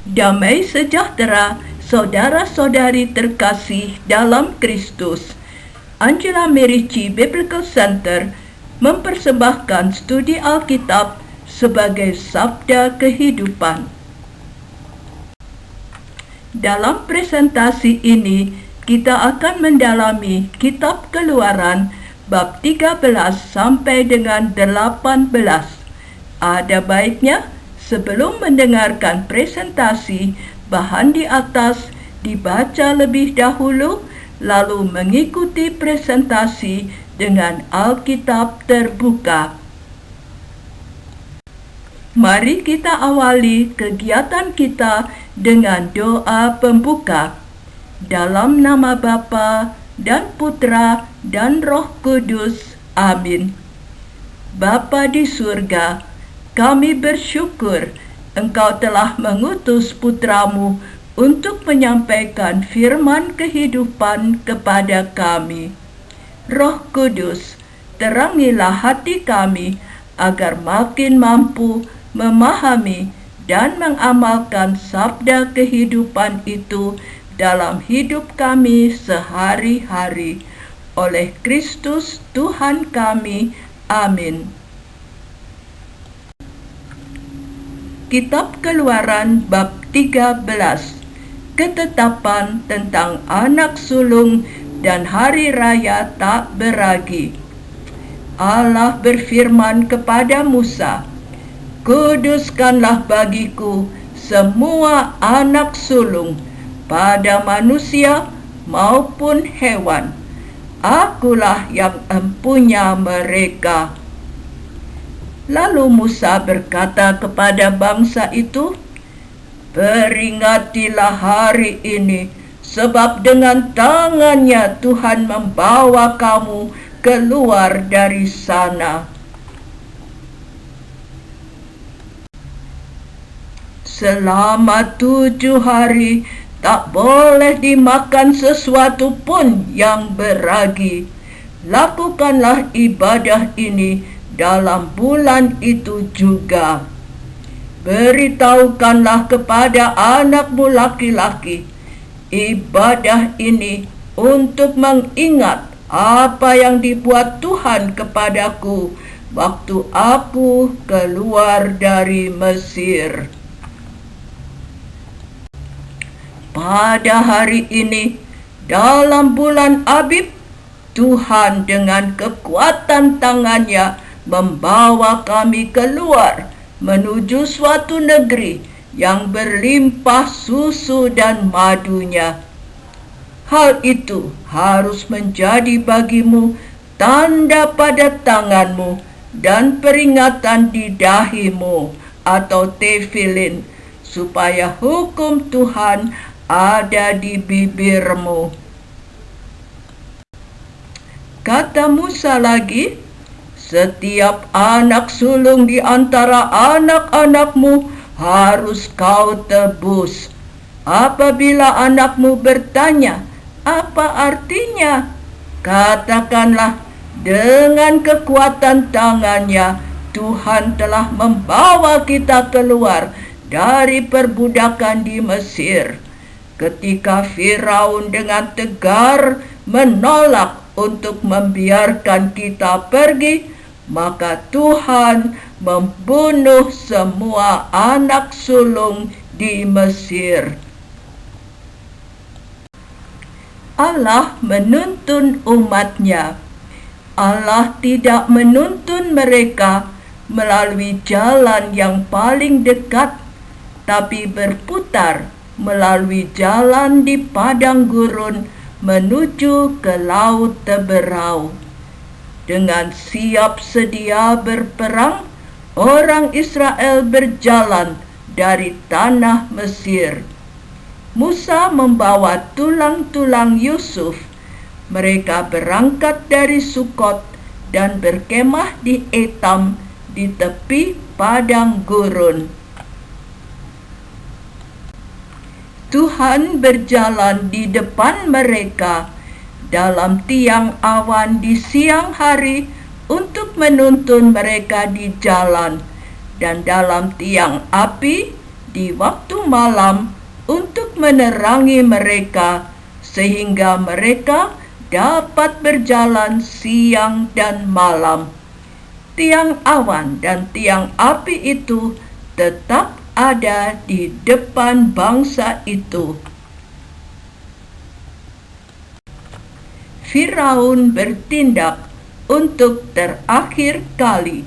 Damai sejahtera, saudara-saudari terkasih dalam Kristus. Angela Merici Biblical Center mempersembahkan studi Alkitab sebagai sabda kehidupan. Dalam presentasi ini, kita akan mendalami Kitab Keluaran bab 13 sampai dengan 18. Ada baiknya sebelum mendengarkan presentasi, bahan di atas dibaca lebih dahulu, lalu mengikuti presentasi dengan Alkitab terbuka. Mari kita awali kegiatan kita dengan doa pembuka. Dalam nama Bapa dan Putra dan Roh Kudus. Amin. Bapa di surga, kami bersyukur Engkau telah mengutus putra-Mu untuk menyampaikan firman kehidupan kepada kami. Roh Kudus, terangilah hati kami agar makin mampu memahami dan mengamalkan sabda kehidupan itu dalam hidup kami sehari-hari. Oleh Kristus Tuhan kami. Amin. Kitab Keluaran bab 13. Ketetapan tentang anak sulung dan hari raya tak beragi. Allah berfirman kepada Musa, "Kuduskanlah bagiku semua anak sulung, pada manusia maupun hewan. Akulah yang empunya mereka." Lalu Musa berkata kepada bangsa itu, "Peringatilah hari ini, sebab dengan tangannya Tuhan membawa kamu keluar dari sana." Selama 7 hari tak boleh dimakan sesuatu pun yang beragi. Lakukanlah ibadah ini dalam bulan itu juga. Beritahukanlah kepada anakmu laki-laki ibadah ini untuk mengingat apa yang dibuat Tuhan kepadaku waktu aku keluar dari Mesir. Pada hari ini, dalam bulan Abib, Tuhan dengan kekuatan tangannya membawa kami keluar menuju suatu negeri yang berlimpah susu dan madunya. Hal itu harus menjadi bagimu tanda pada tanganmu dan peringatan di dahimu atau tefilin, supaya hukum Tuhan ada di bibirmu. Kata Musa lagi, "Setiap anak sulung di antara anak-anakmu harus kau tebus. Apabila anakmu bertanya, 'Apa artinya?' katakanlah, dengan kekuatan tangannya Tuhan telah membawa kita keluar dari perbudakan di Mesir. Ketika Firaun dengan tegar menolak untuk membiarkan kita pergi, maka Tuhan membunuh semua anak sulung di Mesir." Allah menuntun umatnya. Allah tidak menuntun mereka melalui jalan yang paling dekat, tapi berputar melalui jalan di padang gurun menuju ke laut teberau. Dengan siap sedia berperang, orang Israel berjalan dari tanah Mesir. Musa membawa tulang-tulang Yusuf. Mereka berangkat dari Sukot dan berkemah di Etam di tepi padang gurun. Tuhan berjalan di depan mereka dalam tiang awan di siang hari untuk menuntun mereka di jalan, dan dalam tiang api di waktu waktu malam untuk menerangi mereka, sehingga mereka dapat berjalan siang dan malam. Tiang awan dan tiang api itu tetap ada di depan bangsa itu. Firaun bertindak untuk terakhir kali.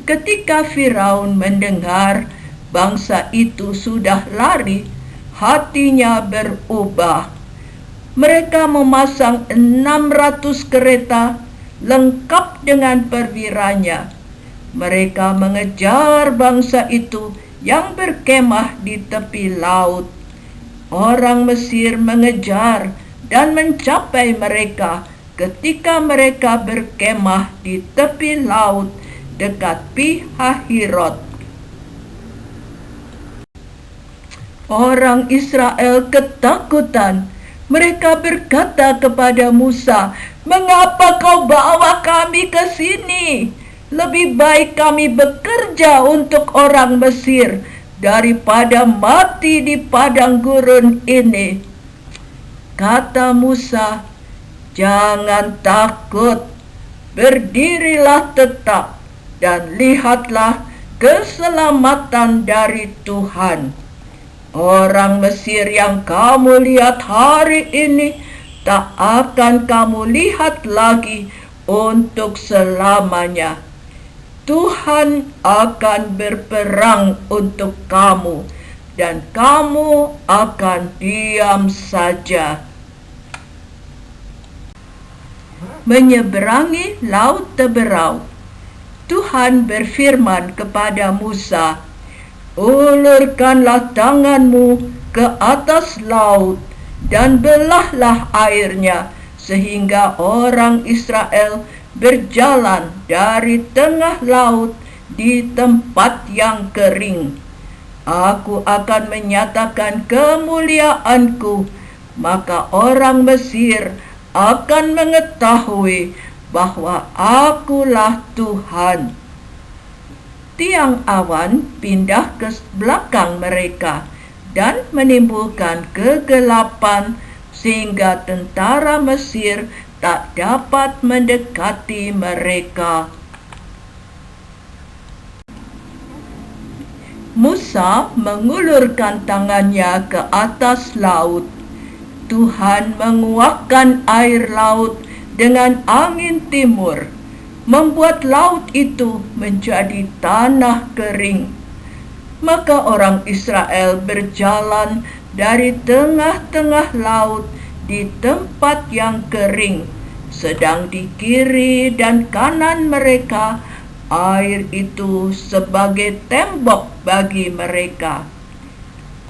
Ketika Firaun mendengar bangsa itu sudah lari, hatinya berubah. Mereka memasang 600 kereta lengkap dengan perwiranya. Mereka mengejar bangsa itu yang berkemah di tepi laut. Orang Mesir mengejar dan mencapai mereka ketika mereka berkemah di tepi laut dekat Pi-hahirot. Orang Israel ketakutan. Mereka berkata kepada Musa, "Mengapa kau bawa kami ke sini? Lebih baik kami bekerja untuk orang Mesir daripada mati di padang gurun ini." Kata Musa, "Jangan takut, berdirilah tetap dan lihatlah keselamatan dari Tuhan. Orang Mesir yang kamu lihat hari ini tak akan kamu lihat lagi untuk selamanya. Tuhan akan berperang untuk kamu dan kamu akan diam saja." Menyeberangi Laut Teberau, Tuhan berfirman kepada Musa, "Ulurkanlah tanganmu ke atas laut dan belahlah airnya, sehingga orang Israel berjalan dari tengah laut di tempat yang kering. Aku akan menyatakan kemuliaanku, maka orang Mesir akan mengetahui bahwa akulah Tuhan." Tiang awan pindah ke belakang mereka dan menimbulkan kegelapan sehingga tentara Mesir tak dapat mendekati mereka. Musa mengulurkan tangannya ke atas laut. Tuhan menguakkan air laut dengan angin timur, membuat laut itu menjadi tanah kering. Maka orang Israel berjalan dari tengah-tengah laut di tempat yang kering, sedang di kiri dan kanan mereka air itu sebagai tembok bagi mereka.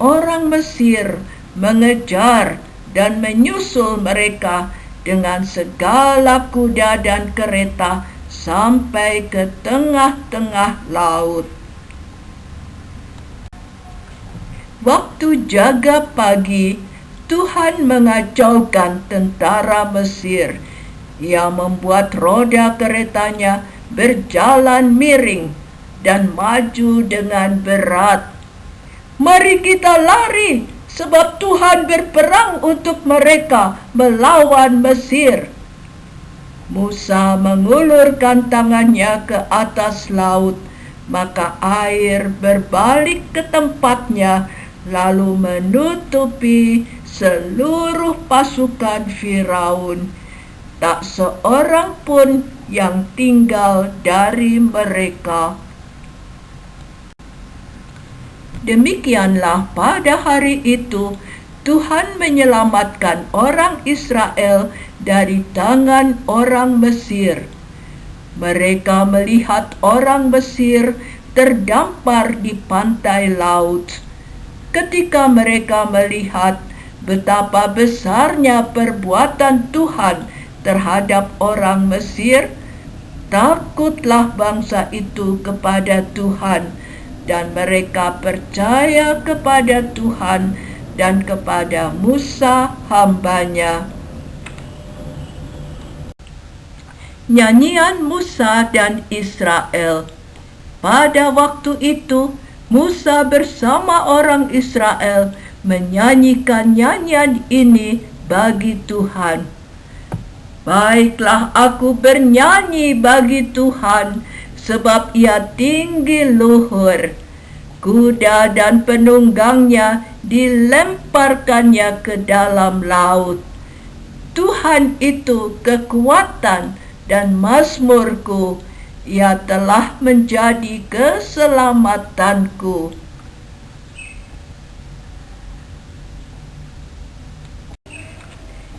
Orang Mesir mengejar dan menyusul mereka dengan segala kuda dan kereta sampai ke tengah-tengah laut. Waktu jaga pagi, Tuhan mengacaukan tentara Mesir. Ia membuat roda keretanya berjalan miring dan maju dengan berat. "Mari kita lari, sebab Tuhan berperang untuk mereka melawan Mesir." Musa mengulurkan tangannya ke atas laut, maka air berbalik ke tempatnya, lalu menutupi seluruh pasukan Firaun. Tak seorang pun yang tinggal dari mereka. Demikianlah pada hari itu Tuhan menyelamatkan orang Israel dari tangan orang Mesir. Mereka melihat orang Mesir terdampar di pantai laut. Ketika mereka melihat betapa besarnya perbuatan Tuhan terhadap orang Mesir, takutlah bangsa itu kepada Tuhan, dan mereka percaya kepada Tuhan dan kepada Musa hamba-Nya. Nyanyian Musa dan Israel. Pada waktu itu Musa bersama orang Israel menyanyikan nyanyian ini bagi Tuhan. Baiklah aku bernyanyi bagi Tuhan, sebab ia tinggi luhur. Kuda dan penunggangnya dilemparkannya ke dalam laut. Tuhan itu kekuatan dan mazmurku, ia telah menjadi keselamatanku.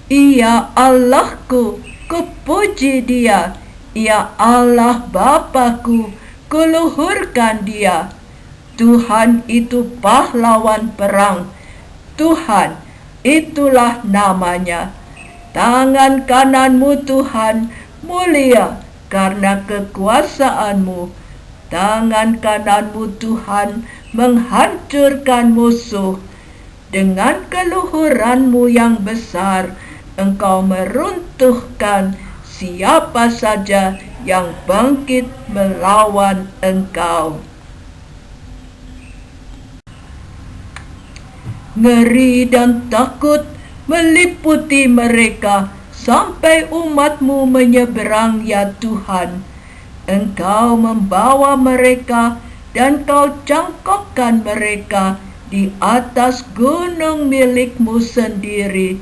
Ia Allahku, kupuji dia. Ia Allah Bapa-Ku, kuluhurkan dia. Tuhan itu pahlawan perang. Tuhan, itulah namanya. Tangan kananmu Tuhan mulia karena kekuasaanmu. Tangan kananmu Tuhan menghancurkan musuh. Dengan keluhuranmu yang besar, Engkau meruntuhkan siapa saja yang bangkit melawan Engkau. Ngeri dan takut meliputi mereka sampai umat-Mu menyeberang, ya Tuhan. Engkau membawa mereka dan Kau cangkokkan mereka di atas gunung milik-Mu sendiri,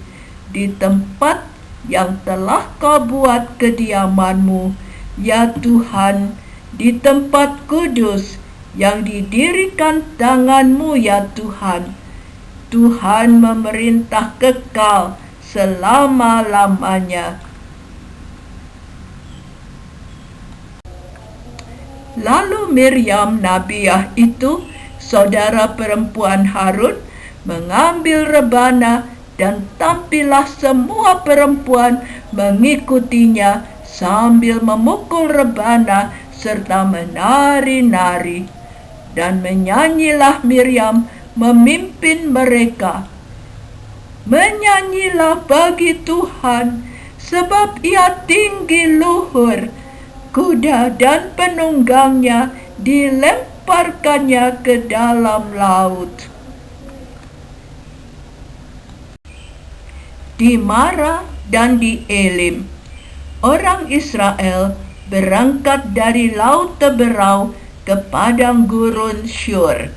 di tempat yang telah Kau buat kediaman-Mu, ya Tuhan, di tempat kudus yang didirikan tangan-Mu, ya Tuhan. Tuhan memerintah kekal selama-lamanya. Lalu Miriam Nabiah itu, saudara perempuan Harun, mengambil rebana, dan tampillah semua perempuan mengikutinya sambil memukul rebana serta menari-nari. Dan menyanyilah Miriam memimpin mereka. Menyanyilah bagi Tuhan, sebab ia tinggi luhur. Kuda dan penunggangnya dilemparkannya ke dalam laut. Di Mara dan di Elim, orang Israel berangkat dari Laut Teberau ke padang gurun Syur.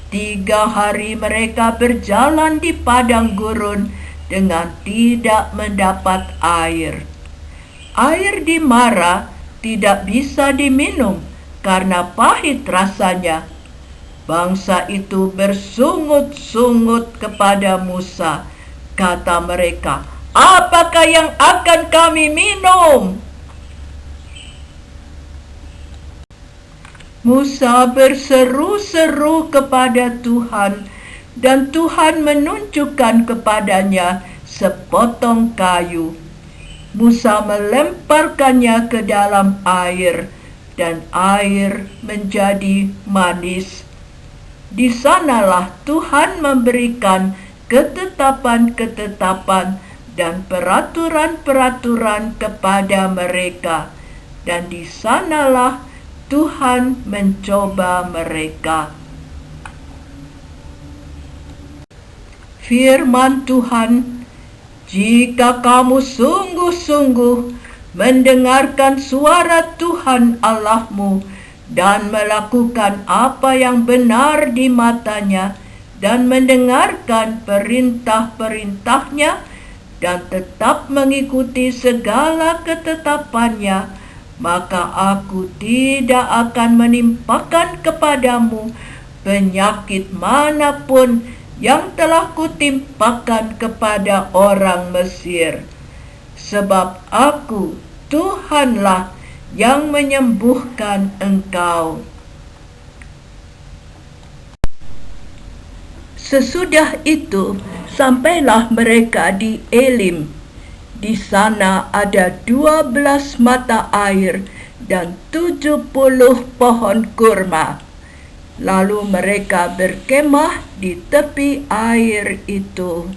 3 hari mereka berjalan di padang gurun dengan tidak mendapat air. Air di Mara tidak bisa diminum karena pahit rasanya. Bangsa itu bersungut-sungut kepada Musa. Kata mereka, "Apakah yang akan kami minum?" Musa berseru-seru kepada Tuhan, dan Tuhan menunjukkan kepadanya sepotong kayu. Musa melemparkannya ke dalam air, dan air menjadi manis. Di sanalah Tuhan memberikan ketetapan-ketetapan dan peraturan-peraturan kepada mereka, dan di sanalah Tuhan mencoba mereka. Firman Tuhan, "Jika kamu sungguh-sungguh mendengarkan suara Tuhan Allahmu dan melakukan apa yang benar di matanya dan mendengarkan perintah-perintahnya dan tetap mengikuti segala ketetapannya, maka aku tidak akan menimpakan kepadamu penyakit manapun yang telah kutimpakan kepada orang Mesir. Sebab aku, Tuhanlah, yang menyembuhkan engkau." Sesudah itu, sampailah mereka di Elim. Di sana ada 12 mata air dan 70 pohon kurma. Lalu mereka berkemah di tepi air itu.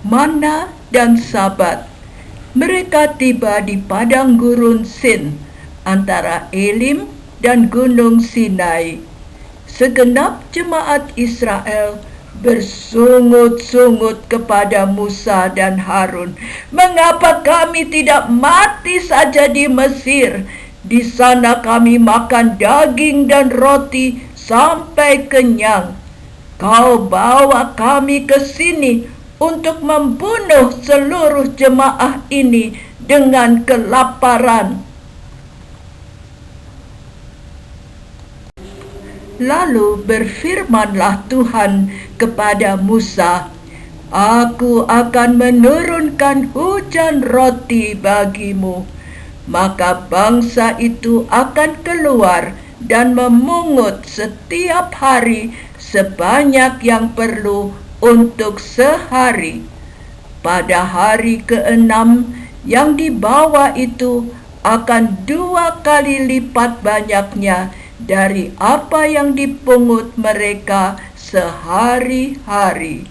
Mana dan Sabat. Mereka tiba di padang gurun Sin, antara Elim dan Gunung Sinai. Segenap jemaat Israel bersungut-sungut kepada Musa dan Harun, "Mengapa kami tidak mati saja di Mesir? Di sana kami makan daging dan roti sampai kenyang. Kau bawa kami ke sini untuk membunuh seluruh jemaah ini dengan kelaparan." Lalu berfirmanlah Tuhan kepada Musa, "Aku akan menurunkan hujan roti bagimu. Maka bangsa itu akan keluar dan memungut setiap hari sebanyak yang perlu untuk sehari. Pada hari ke-6 yang dibawa itu akan 2 kali lipat banyaknya dari apa yang dipungut mereka sehari-hari."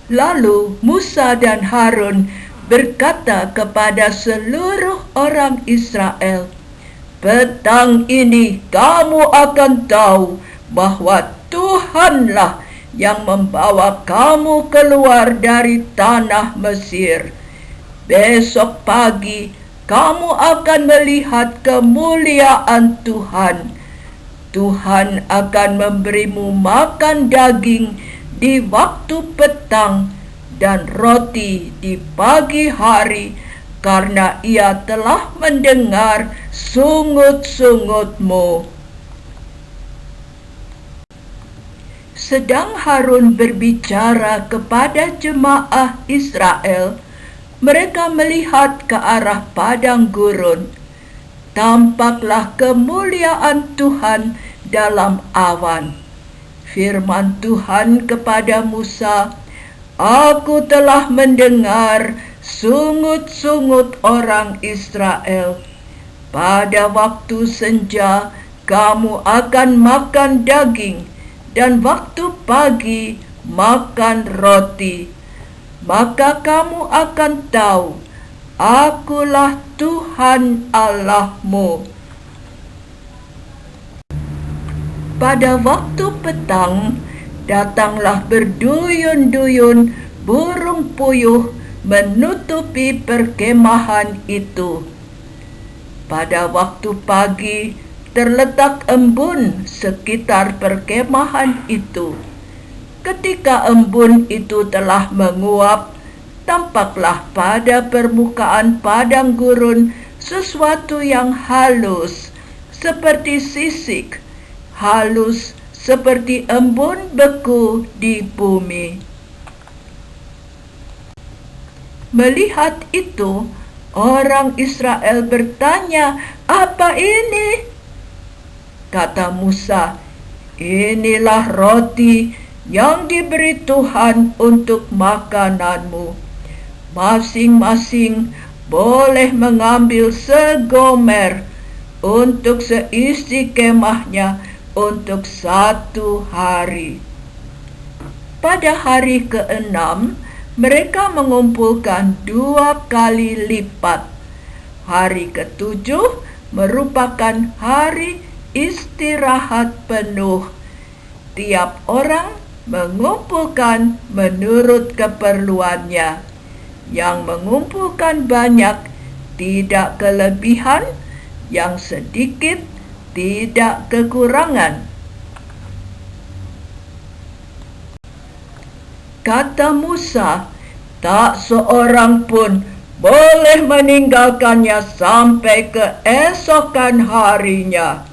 Lalu Musa dan Harun berkata kepada seluruh orang Israel, "Petang ini kamu akan tahu bahwa Tuhanlah yang membawa kamu keluar dari tanah Mesir. Besok pagi kamu akan melihat kemuliaan Tuhan. Tuhan akan memberimu makan daging di waktu petang dan roti di pagi hari, karena Ia telah mendengar sungut-sungutmu." Sedang Harun berbicara kepada jemaah Israel, mereka melihat ke arah padang gurun. Tampaklah kemuliaan Tuhan dalam awan. Firman Tuhan kepada Musa, "Aku telah mendengar sungut-sungut orang Israel. Pada waktu senja kamu akan makan daging, dan waktu pagi makan roti. Maka kamu akan tahu, Akulah Tuhan Allahmu." Pada waktu petang, datanglah berduyun-duyun burung puyuh menutupi perkemahan itu. Pada waktu pagi, terletak embun sekitar perkemahan itu. Ketika embun itu telah menguap, tampaklah pada permukaan padang gurun sesuatu yang halus, seperti sisik, halus seperti embun beku di bumi. Melihat itu, orang Israel bertanya, "Apa ini?" Kata Musa, "Inilah roti yang diberi Tuhan untuk makananmu. Masing-masing boleh mengambil segomer untuk seisi kemahnya untuk 1 hari." Pada hari ke-6, mereka mengumpulkan 2 kali lipat. Hari ke-7 merupakan hari istirahat penuh. Tiap orang mengumpulkan menurut keperluannya. Yang mengumpulkan banyak tidak kelebihan, yang sedikit tidak kekurangan. Kata Musa, "Tak seorang pun boleh meninggalkannya sampai keesokan harinya."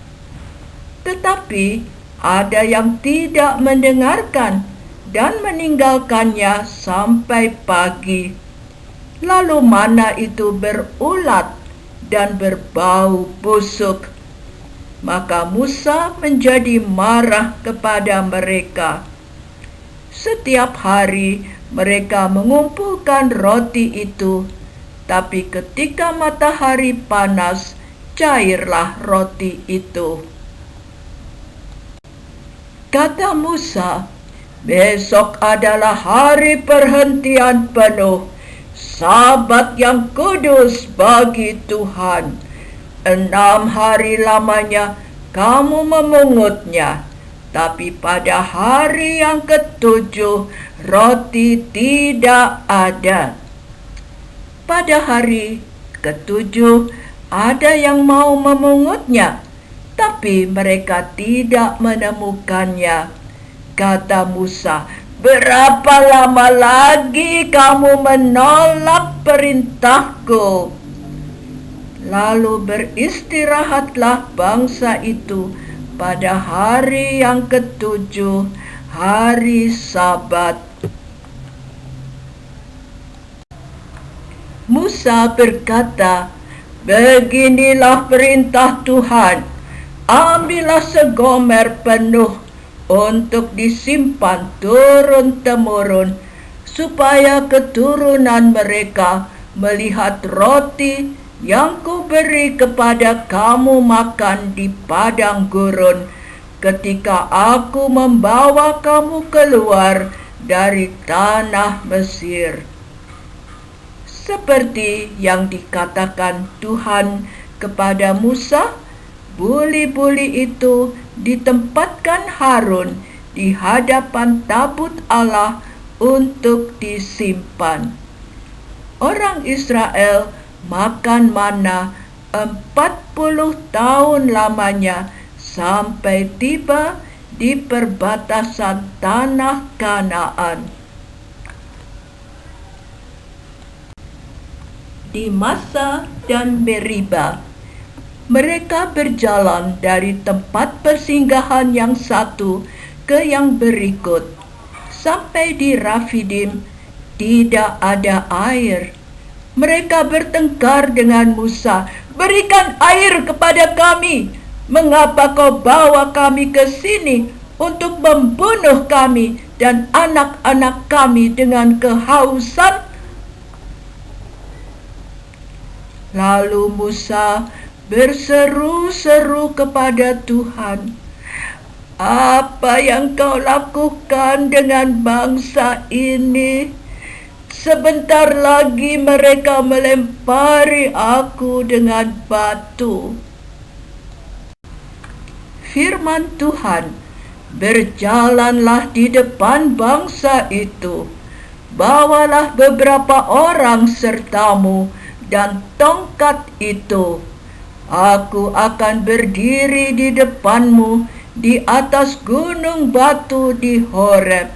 Tetapi ada yang tidak mendengarkan dan meninggalkannya sampai pagi. Lalu mana itu berulat dan berbau busuk. Maka Musa menjadi marah kepada mereka. Setiap hari mereka mengumpulkan roti itu, tapi ketika matahari panas, cairlah roti itu. Kata Musa, "Besok adalah hari perhentian penuh. Sabat yang kudus bagi Tuhan. 6 hari lamanya kamu memungutnya, tapi pada hari yang ketujuh roti tidak ada. Pada hari ketujuh ada yang mau memungutnya, tapi mereka tidak menemukannya. Kata Musa, "Berapa lama lagi kamu menolak perintahku?" Lalu beristirahatlah bangsa itu pada hari yang ketujuh, hari Sabat. Musa berkata, "Beginilah perintah Tuhan, ambillah segomer penuh untuk disimpan turun-temurun, supaya keturunan mereka melihat roti yang kuberi kepada kamu makan di padang gurun, ketika aku membawa kamu keluar dari tanah Mesir." Seperti yang dikatakan Tuhan kepada Musa, buli-buli itu ditempatkan Harun di hadapan tabut Allah untuk disimpan. Orang Israel makan mana 40 tahun lamanya sampai tiba di perbatasan tanah Kanaan. Di Massa dan Meriba, mereka berjalan dari tempat persinggahan yang satu ke yang berikut. Sampai di Rafidim tidak ada air. Mereka bertengkar dengan Musa, "Berikan air kepada kami. Mengapa kau bawa kami ke sini untuk membunuh kami dan anak-anak kami dengan kehausan?" Lalu Musa berseru-seru kepada Tuhan, "Apa yang kau lakukan dengan bangsa ini? Sebentar lagi mereka melempari aku dengan batu." Firman Tuhan, "Berjalanlah di depan bangsa itu, bawalah beberapa orang sertamu dan tongkat itu. Aku akan berdiri di depanmu di atas gunung batu di Horeb.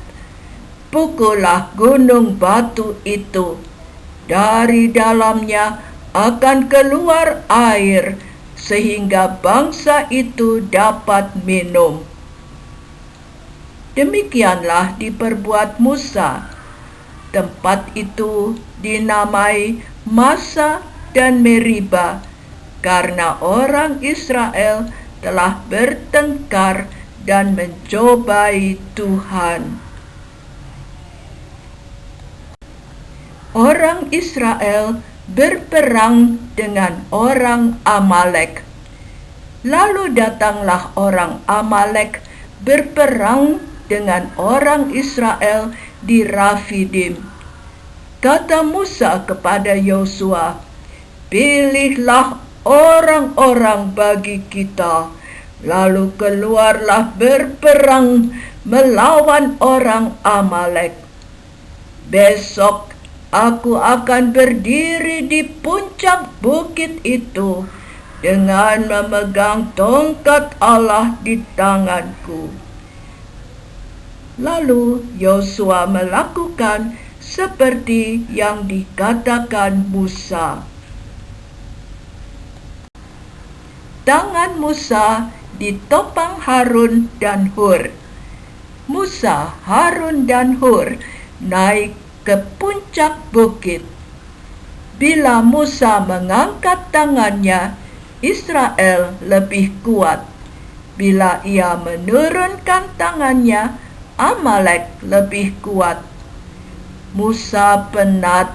Pukullah gunung batu itu. Dari dalamnya akan keluar air, sehingga bangsa itu dapat minum." Demikianlah diperbuat Musa. Tempat itu dinamai Massa dan Meriba, karena orang Israel telah bertengkar dan mencobai Tuhan. Orang Israel berperang dengan orang Amalek. Lalu datanglah orang Amalek berperang dengan orang Israel di Rafidim. Kata Musa kepada Yosua, "Pilihlah orang-orang bagi kita, lalu keluarlah berperang melawan orang Amalek. Besok aku akan berdiri di puncak bukit itu dengan memegang tongkat Allah di tanganku." Lalu Yosua melakukan seperti yang dikatakan Musa. Tangan Musa ditopang Harun dan Hur. Musa, Harun dan Hur naik ke puncak bukit. Bila Musa mengangkat tangannya, Israel lebih kuat. Bila ia menurunkan tangannya, Amalek lebih kuat. Musa penat.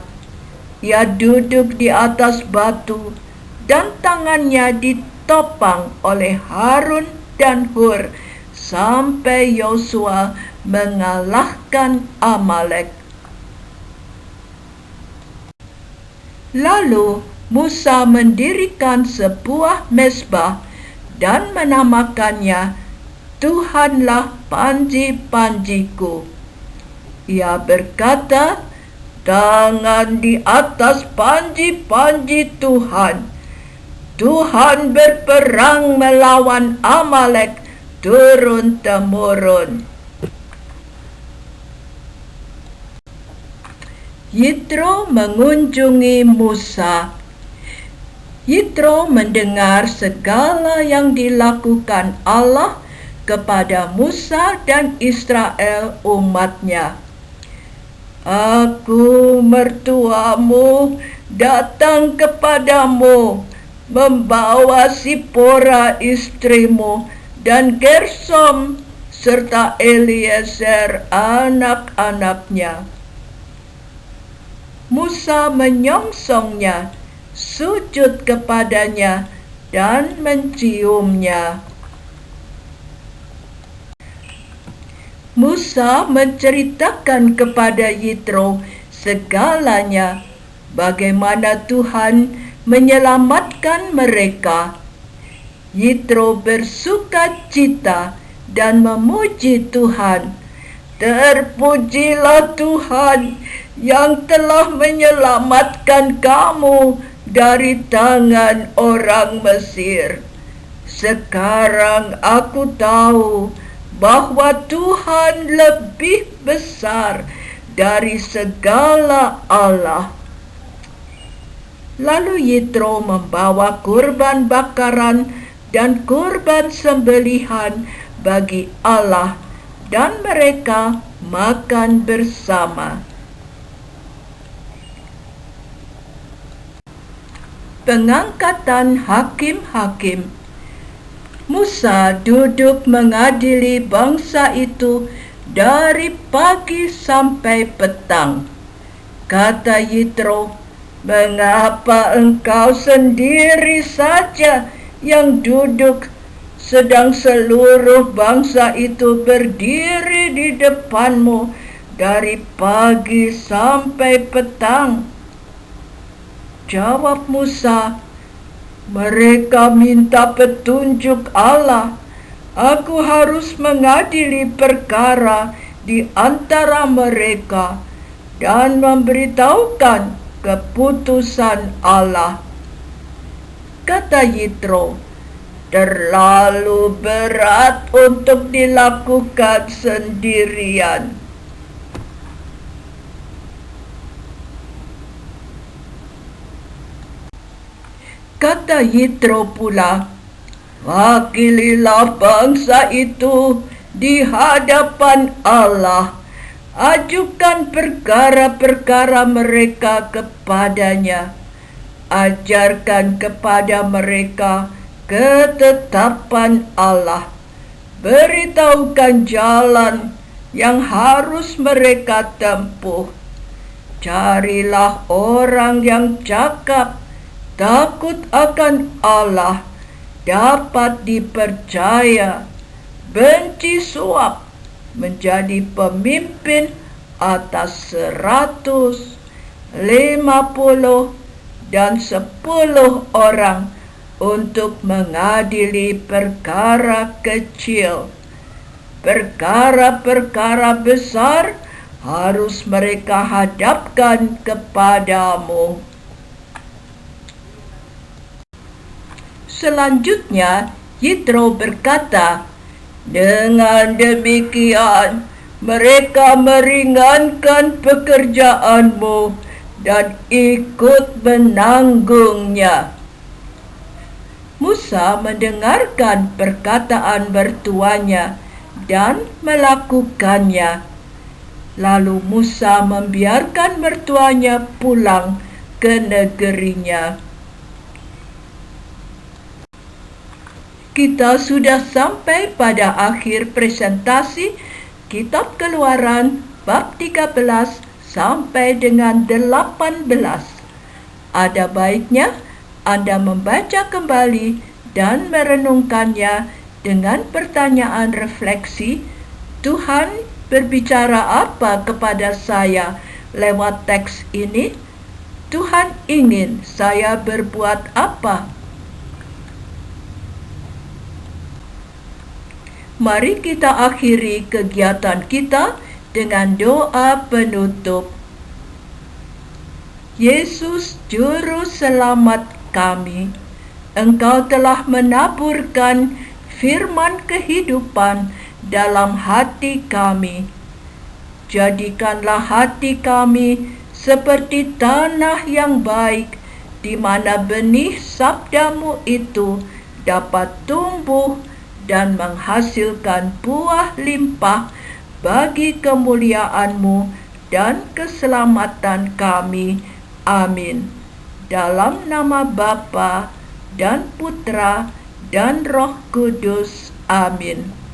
Ia duduk di atas batu dan tangannya ditopang oleh Harun dan Hur sampai Yosua mengalahkan Amalek. Lalu Musa mendirikan sebuah mezbah dan menamakannya Tuhanlah panji-panjiku. Ia berkata, tangan di atas panji-panji Tuhan. Tuhan berperang melawan Amalek turun-temurun. Yitro mengunjungi Musa. Yitro mendengar segala yang dilakukan Allah kepada Musa dan Israel umatnya. Aku mertuamu datang kepadamu, membawa Sipora istrimu dan Gersom serta Eliezer anak-anaknya. Musa menyongsongnya, sujud kepadanya dan menciumnya. Musa menceritakan kepada Yitro segalanya, bagaimana Tuhan menyelamatkan mereka. Yitro bersuka cita dan memuji Tuhan. Terpujilah Tuhan yang telah menyelamatkan kamu dari tangan orang Mesir. Sekarang aku tahu bahwa Tuhan lebih besar dari segala Allah. Lalu Yitro membawa kurban bakaran dan kurban sembelihan bagi Allah, dan mereka makan bersama. Pengangkatan hakim-hakim. Musa duduk mengadili bangsa itu dari pagi sampai petang. Kata Yitro, mengapa engkau sendiri saja yang duduk, sedang seluruh bangsa itu berdiri di depanmu dari pagi sampai petang? Jawab Musa, mereka minta petunjuk Allah. Aku harus mengadili perkara di antara mereka dan memberitahukan keputusan Allah. Kata Yitro, terlalu berat untuk dilakukan sendirian. Kata Yitro pula, wakililah bangsa itu di hadapan Allah. Ajukan perkara-perkara mereka kepadanya. Ajarkan kepada mereka ketetapan Allah. Beritahukan jalan yang harus mereka tempuh. Carilah orang yang cakap, takut akan Allah, dapat dipercaya, benci suap, menjadi pemimpin atas 100, 50, dan 10 orang untuk mengadili perkara kecil. Perkara-perkara besar harus mereka hadapkan kepadamu. Selanjutnya, Yitro berkata, dengan demikian mereka meringankan pekerjaanmu dan ikut menanggungnya. Musa mendengarkan perkataan mertuanya dan melakukannya. Lalu Musa membiarkan mertuanya pulang ke negerinya. Kita sudah sampai pada akhir presentasi Kitab Keluaran bab 13 sampai dengan 18. Ada baiknya Anda membaca kembali dan merenungkannya dengan pertanyaan refleksi, Tuhan berbicara apa kepada saya lewat teks ini? Tuhan ingin saya berbuat apa? Mari kita akhiri kegiatan kita dengan doa penutup. Yesus Juru Selamat kami, Engkau telah menaburkan firman kehidupan dalam hati kami. Jadikanlah hati kami seperti tanah yang baik, di mana benih sabdamu itu dapat tumbuh dan menghasilkan buah limpah bagi kemuliaan-Mu dan keselamatan kami. Amin. Dalam nama Bapa dan Putra dan Roh Kudus. Amin.